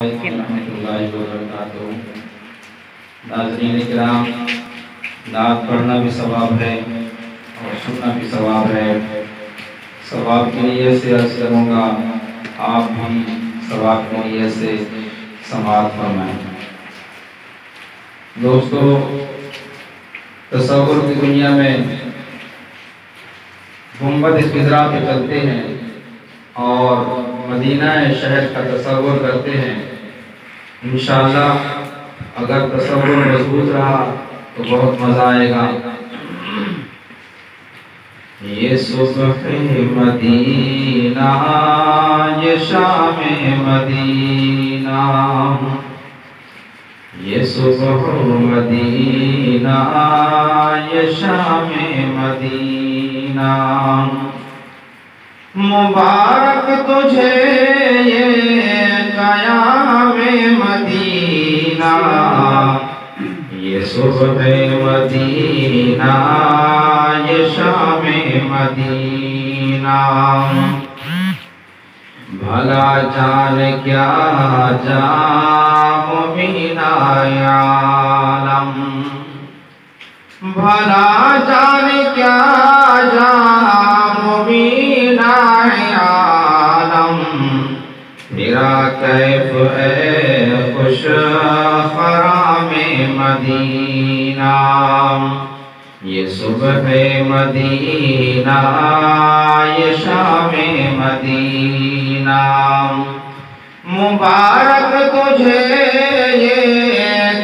ورحمۃ اللہ وبرکاتہ۔ ناظرین کرام، نعت پڑھنا بھی ثواب ہے اور سننا بھی ثواب ہے۔ ثواب کی نیت سے عرض کروں گا، آپ بھی ثواب کی نیت سے سماعت فرمائیں۔ دوستو، تصور کی دنیا میں گنبد خضرا پہ چلتے ہیں اور مدینہ شہر کا تصور کرتے ہیں۔ انشاءاللہ اگر تصور مضبوط رہا تو بہت مزہ آئے گا۔ یہ صبح مدینہ، یہ شام مدینہ، یہ صبح مدینہ، یہ شام مدینہ، مبارک تجھے یہ قیام مدینہ، یہ صبح مدینہ، یہ شام مدینہ، بھلا جان کیا جام بنا عالم، بھلا جان کیا جام بنا عالم، تیرا کیف ہے خوش خرام مدینہ، یہ صبح مدینہ، یہ شام مدینہ، مبارک تجھے یہ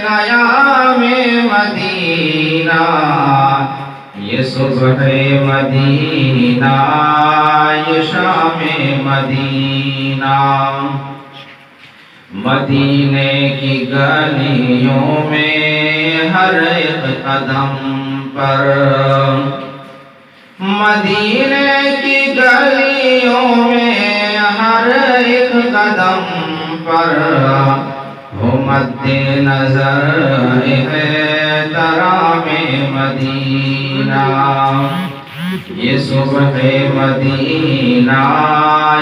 قیام مدینہ، یہ صبح مدینہ، یہ شام مدینہ، مدینے کی گلیوں میں ہر ایک قدم پر، مدینے کی گلیوں میں ہر ایک قدم پر، ہو مد نظر ہے ترام مدینہ، یہ صبح مدینہ،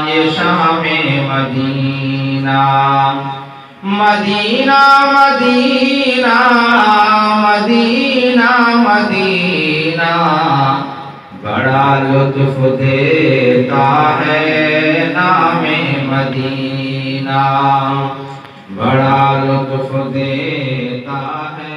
یہ شام مدینہ، مدینہ مدینہ مدینہ مدینہ، بڑا لطف دیتا ہے نام مدینہ، بڑا لطف دیتا ہے